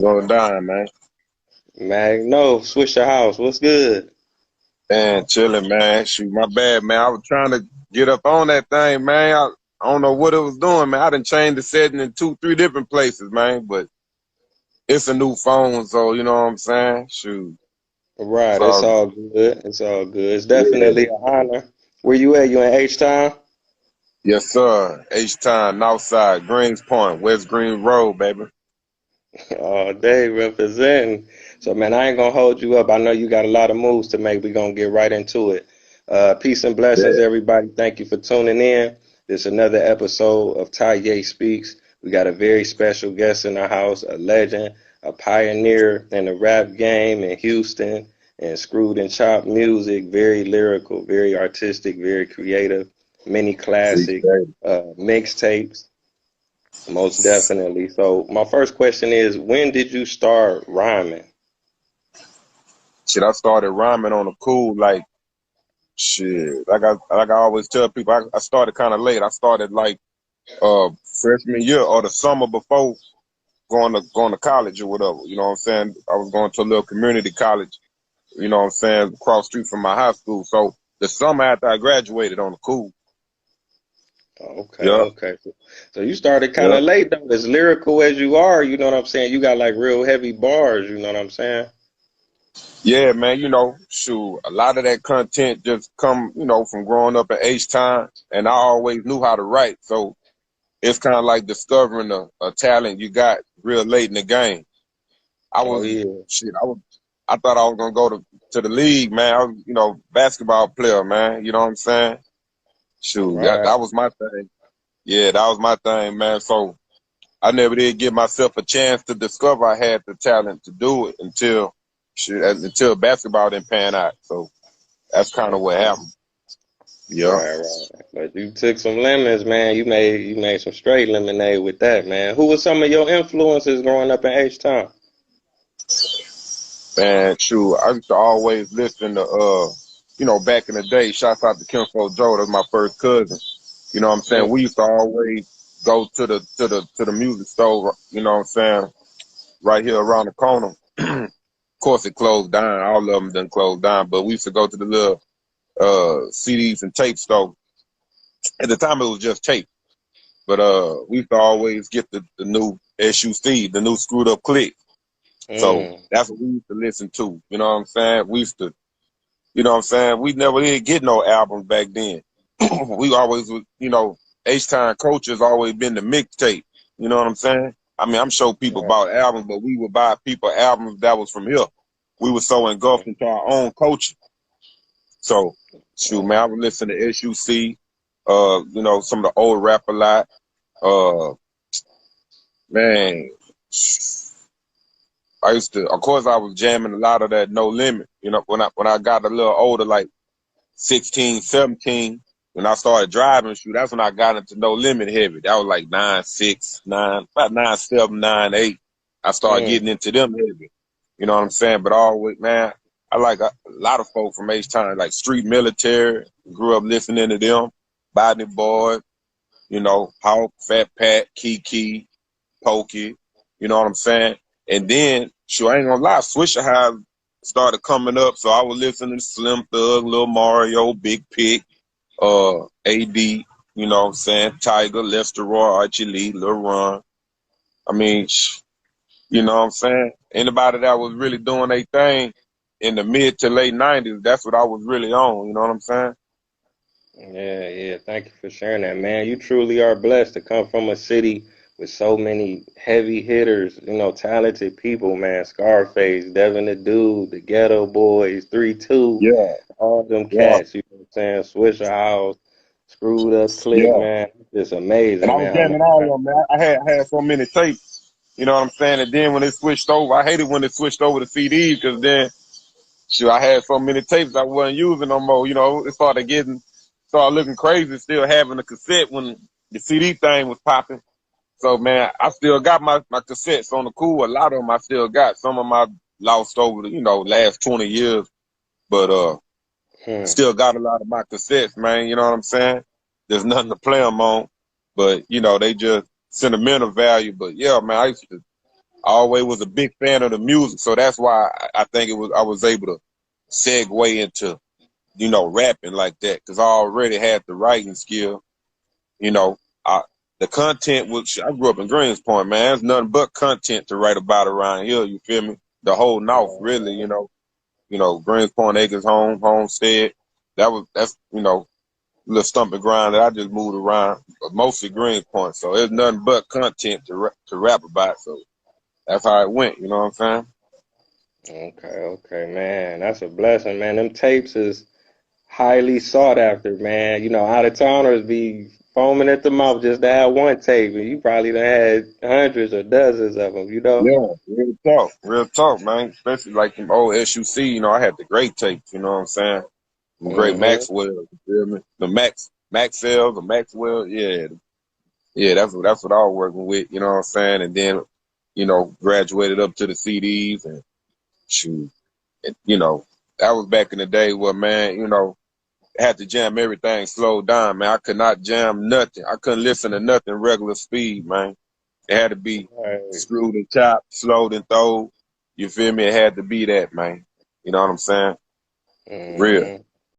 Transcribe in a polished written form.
Going down, man. Magno, Swisha House, what's good? Man, chilling, man. Shoot, my bad, man. I was trying to get up on that thing, man. I don't know what it was doing, man. I done changed the setting in two, three different places, man. But it's a new phone, so you know what I'm saying? Shoot. It's Right, it's all all good. It's all good. It's yeah. definitely an honor. Where you at? You in H-Town? Yes, sir. H-Town, Northside, Greens Point, West Green Road, baby. All day representing. So, man, I ain't gonna hold you up. I know you got a lot of moves to make. We're gonna get right into it. Peace and blessings, Yeah. everybody. Thank you for tuning in. This is another episode of Taye Speaks. We got a very special guest in the house, a legend, a pioneer in the rap game in Houston and screwed and chopped music. Very lyrical, very artistic, very creative. Many classic Appreciate it. mixtapes. Most definitely. So my first question is, when did you start rhyming? Shit, I started rhyming on the cool, like, shit. Like I always tell people, I started kind of late. I started like uh freshman year or the summer before going to college or whatever. You know what I'm saying? I was going to a little community college, you know what I'm saying, across the street from my high school. So the summer after I graduated on the cool. Okay, Yeah, okay. So you started kind yeah. of late though. As lyrical as you are, you know what I'm saying? You got like real heavy bars, you know what I'm saying? Yeah, man, you know, shoot, a lot of that content just come, you know, from growing up at H time, and I always knew how to write. So it's kind of like discovering a talent you got real late in the game. I Oh was yeah. shit. I thought I was gonna go to the league, man. I was, you know, basketball player, man. You know what I'm saying? Shoot, Right. that was my thing. Yeah, that was my thing, man. So I never did give myself a chance to discover I had the talent to do it until basketball didn't pan out. So that's kind of what Okay. happened. Yeah. Right, right. But you took some lemons, man. You made some straight lemonade with that, man. Who were some of your influences growing up in H-Town? Man, shoot, I used to always listen to you know, back in the day, shouts out to Kinfo Joe, that's my first cousin. You know what I'm saying? Mm, We used to always go to the music store, you know what I'm saying, right here around the corner. Of course it closed down. All of them done closed down, but we used to go to the little CDs and tape store. At the time it was just tape. But we used to always get the new SUC, the new screwed up click. So mm. that's what we used to listen to. You know what I'm saying? We used to, you know what I'm saying? We never did get no albums back then. We always was, you know, H-Time Culture always been the mixtape. You know what I'm saying? I mean, I'm sure people Right. bought albums, but we would buy people albums that was from here. We were so engulfed into our own culture. So, shoot, man, I would listen to SUC, you know, some of the old rap a lot. Uh, man, I used to, of course, I was jamming a lot of that No Limit. You know, when I got a little older, like 16, 17, when I started driving, shoot, that's when I got into No Limit heavy. That was like 9, 6, 9, about 9, 7, 9, 8. I started Mm. getting into them heavy. You know what I'm saying? But always, man, I like a lot of folk from H Time, like Street Military. Grew up listening to them. Body Boy, you know, Hawk, Fat Pat, Kiki, Pokey. You know what I'm saying? And then, sure, I ain't gonna lie, Swisha House started coming up, so I was listening to Slim Thug, Lil Mario, Big Pick, AD, you know what I'm saying, Tiger, Lester Roy, Archie Lee, Lil Ron. I mean, you know what I'm saying? Anybody that was really doing their thing in the mid to late 90s, that's what I was really on, you know what I'm saying? Yeah, yeah. Thank you for sharing that, man. You truly are blessed to come from a city with so many heavy hitters, talented people, man. Scarface, Devin the Dude, the Ghetto Boys, 3-2, Yeah, all them yeah, cats, you know what I'm saying? Swisher House, Screwed Up Click, yeah. man. It's And amazing, I was man, how jamming much all time. of them, man. I had so many tapes, you know what I'm saying? And then when it switched over, I hated when it switched over to CDs because then, shoot, I had so many tapes I wasn't using no more. You know, it started looking crazy still having a cassette when the CD thing was popping. So, man, I still got my cassettes on the cool. A lot of them I still got. Some of them I lost over the, last 20 years. But Hmm. still got a lot of my cassettes, man. You know what I'm saying? There's nothing to play them on. But, they just sentimental value. But, yeah, man, always was a big fan of the music, so that's why I think I was able to segue into, you know, rapping like that, because I already had the writing skill. You know, the content, which I grew up in Greenspoint, man, there's nothing but content to write about around here. You feel me? The whole North, really. You know, Greenspoint, Acres, Homestead. That's you know, little stumping ground that I just moved around, but mostly Greenspoint. So there's nothing but content to rap about. So that's how it went. You know what I'm Okay, okay, man. That's a blessing, man. Them tapes is highly sought after, man. You know, out of towners be foaming at the mouth just to have one tape, and you probably done had hundreds or dozens of them, you know? saying? Yeah, real talk, man. Especially like them old SUC. You know, I had the great tapes. You know what I'm saying? Some great Mm-hmm. Maxwell. You feel me? The Maxwell, the Maxwell. Yeah, yeah. That's what I was working with. You know what I'm saying? And then, you know, graduated up to the CDs and shoot. You know, that was back in the day where, man, you know, had to jam everything slowed down, man. I could not jam nothing. I couldn't listen to nothing regular speed, man. It had to be Right. screwed and chopped, slowed and throwed. You feel me? It had to be that, man. You know what I'm saying? Mm-hmm. Real.